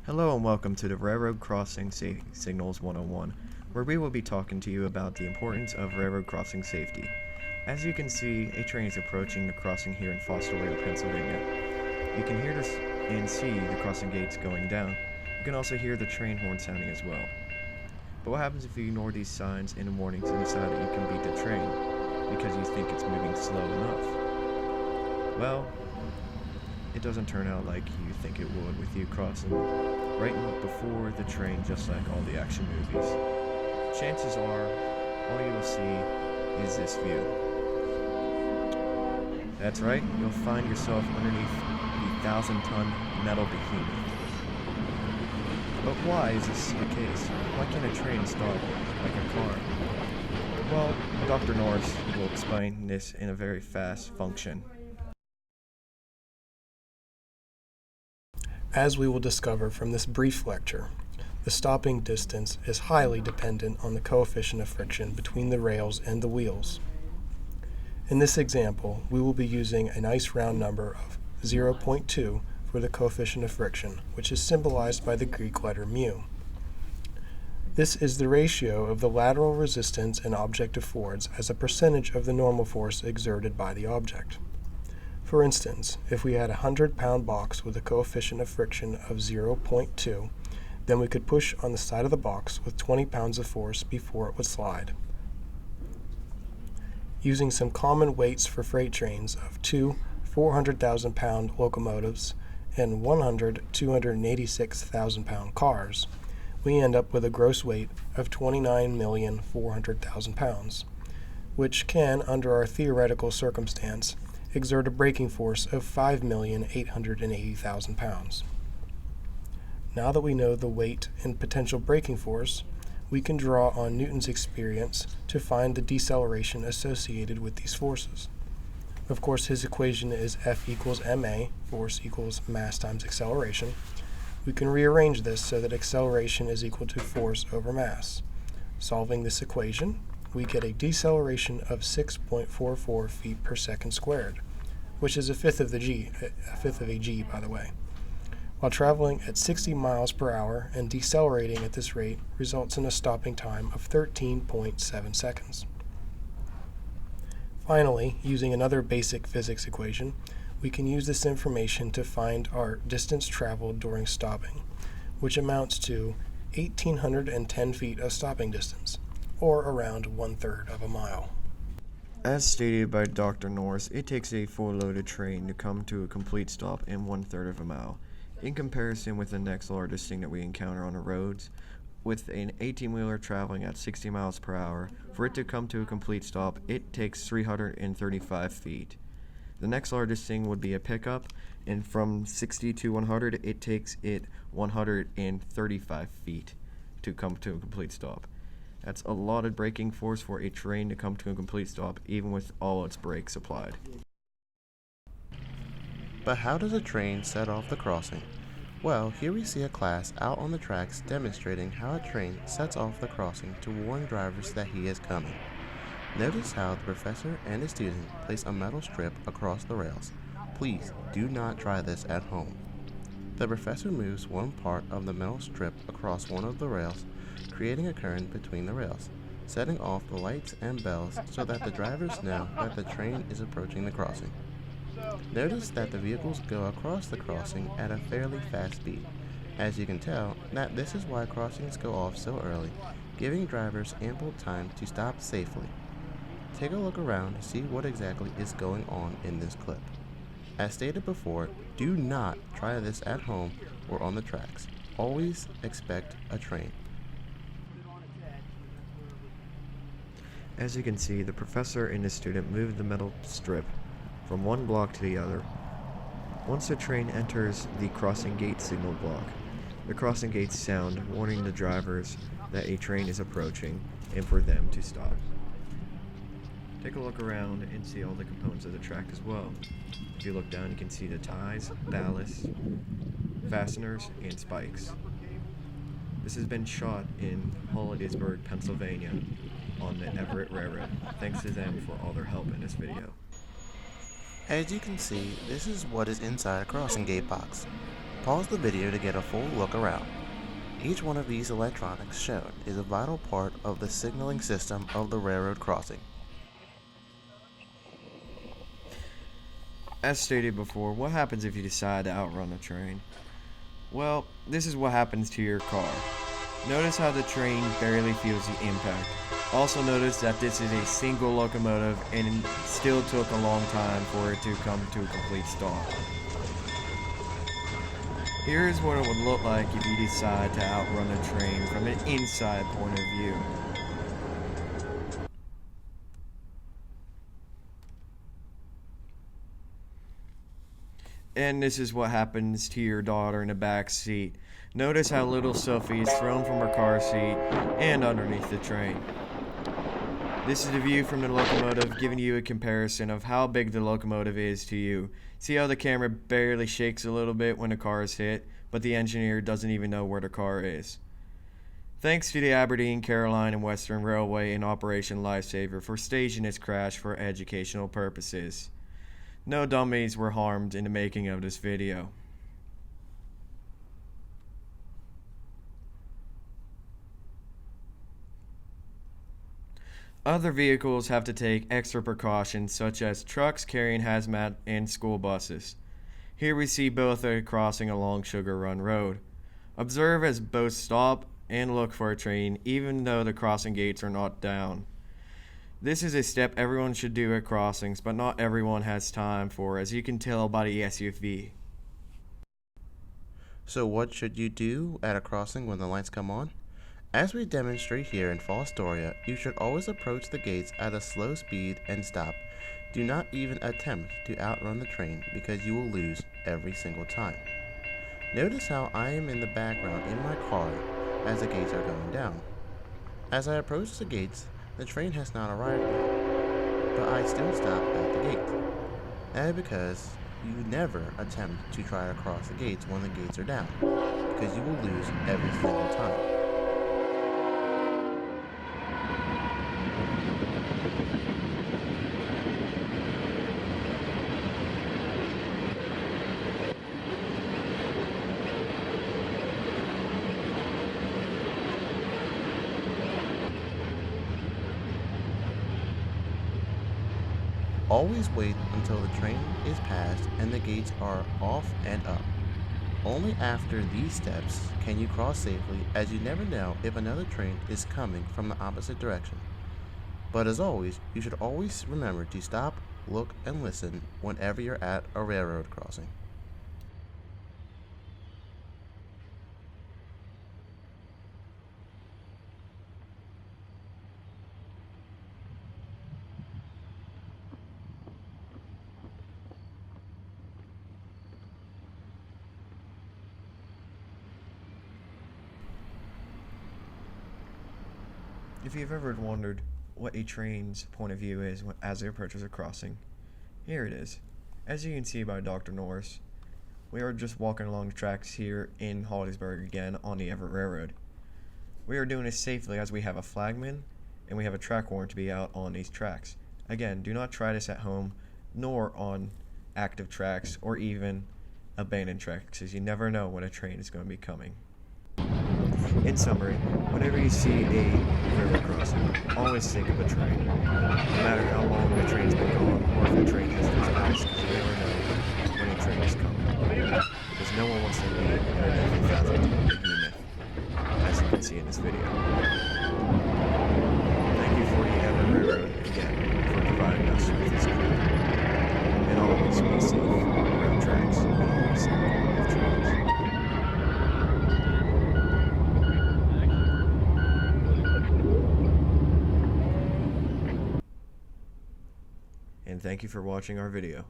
Hello and welcome to the Railroad Crossing Signals 101, where we will be talking to you about the importance of railroad crossing safety. As you can see, a train is approaching the crossing here in Fosterville, Pennsylvania. You can hear this and see the crossing gates going down. You can also hear the train horn sounding as well. But what happens if you ignore these signs and warnings and decide that you can beat the train because you think it's moving slow enough? Well, it doesn't turn out like you think it would, with you crossing right before the train, just like all the action movies. Chances are, all you will see is this view. That's right, you'll find yourself underneath the 1,000-ton metal behemoth. But why is this the case? Why can't a train stop like a car? Well, Dr. Norris will explain this in a very fast function. As we will discover from this brief lecture, the stopping distance is highly dependent on the coefficient of friction between the rails and the wheels. In this example, we will be using a nice round number of 0.2 for the coefficient of friction, which is symbolized by the Greek letter mu. This is the ratio of the lateral resistance an object affords as a percentage of the normal force exerted by the object. For instance, if we had a 100-pound box with a coefficient of friction of 0.2, then we could push on the side of the box with 20 pounds of force before it would slide. Using some common weights for freight trains of two 400,000-pound locomotives and 100 286,000-pound cars, we end up with a gross weight of 29,400,000 pounds, which can, under our theoretical circumstance, exert a braking force of 5,880,000 pounds. Now that we know the weight and potential braking force, we can draw on Newton's experience to find the deceleration associated with these forces. Of course, his equation is F equals ma, force equals mass times acceleration. We can rearrange this so that acceleration is equal to force over mass. Solving this equation, we get a deceleration of 6.44 feet per second squared, which is a fifth of a g, by the way. While traveling at 60 miles per hour and decelerating at this rate results in a stopping time of 13.7 seconds. Finally, using another basic physics equation, we can use this information to find our distance traveled during stopping, which amounts to 1,810 feet of stopping distance, or around 1/3 of a mile. As stated by Dr. Norris, it takes a full loaded train to come to a complete stop in 1/3 of a mile. In comparison with the next largest thing that we encounter on the roads, with an 18-wheeler traveling at 60 miles per hour, for it to come to a complete stop, it takes 335 feet. The next largest thing would be a pickup, and from 60 to 100, it takes it 135 feet to come to a complete stop. That's a lot of braking force for a train to come to a complete stop, even with all its brakes applied. But how does a train set off the crossing? Well, here we see a class out on the tracks demonstrating how a train sets off the crossing to warn drivers that he is coming. Notice how the professor and his student place a metal strip across the rails. Please do not try this at home. The professor moves one part of the metal strip across one of the rails, creating a current between the rails, setting off the lights and bells so that the drivers know that the train is approaching the crossing. Notice that the vehicles go across the crossing at a fairly fast speed. As you can tell, that this is why crossings go off so early, giving drivers ample time to stop safely. Take a look around to see what exactly is going on in this clip. As stated before, do not try this at home or on the tracks. Always expect a train. As you can see, the professor and his student moved the metal strip from one block to the other. Once the train enters the crossing gate signal block, the crossing gates sound, warning the drivers that a train is approaching and for them to stop. Take a look around and see all the components of the track as well. If you look down, you can see the ties, ballast, fasteners, and spikes. This has been shot in Hollidaysburg, Pennsylvania, on the Everett Railroad. Thanks to them for all their help in this video. As you can see, this is what is inside a crossing gate box. Pause the video to get a full look around. Each one of these electronics shown is a vital part of the signaling system of the railroad crossing. As stated before, what happens if you decide to outrun a train? Well, this is what happens to your car. Notice how the train barely feels the impact. Also notice that this is a single locomotive and it still took a long time for it to come to a complete stop. Here's what it would look like if you decide to outrun a train from an inside point of view. And this is what happens to your daughter in the back seat. Notice how little Sophie is thrown from her car seat and underneath the train. This is the view from the locomotive, giving you a comparison of how big the locomotive is to you. See how the camera barely shakes a little bit when the car is hit, but the engineer doesn't even know where the car is. Thanks to the Aberdeen Carolina Western Railway and Operation Lifesaver for staging this crash for educational purposes. No dummies were harmed in the making of this video. Other vehicles have to take extra precautions, such as trucks carrying hazmat and school buses. Here we see both are crossing along Sugar Run Road. Observe as both stop and look for a train, even though the crossing gates are not down. This is a step everyone should do at crossings, but not everyone has time for, as you can tell by the SUV. So what should you do at a crossing when the lights come on? As we demonstrate here in Fostoria, you should always approach the gates at a slow speed and stop. Do not even attempt to outrun the train because you will lose every single time. Notice how I am in the background in my car as the gates are going down. As I approach the gates, the train has not arrived yet, but I still stop at the gate. That is because you never attempt to try to cross the gates when the gates are down, because you will lose every single time. Always wait until the train is passed and the gates are off and up. Only after these steps can you cross safely, as you never know if another train is coming from the opposite direction. But as always, you should always remember to stop, look, and listen whenever you're at a railroad crossing. If you've ever wondered what a train's point of view is as it approaches a crossing, here it is. As you can see by Dr. Norris, we are just walking along the tracks here in Hollidaysburg again on the Everett Railroad. We are doing this safely as we have a flagman and we have a track warrant to be out on these tracks. Again, do not try this at home, nor on active tracks or even abandoned tracks, as you never know when a train is going to be coming. In summary, whenever you see a railroad crossing, always think of a train. No matter how long the train's been gone, or if the train has just passed, because you never know when a train is coming. Because no one wants to be an 11,000 behemoth, as you can see in this video. Thank you for the Everett Railroad again for providing us with this clip. And always be safe around tracks and always think of trains. And thank you for watching our video.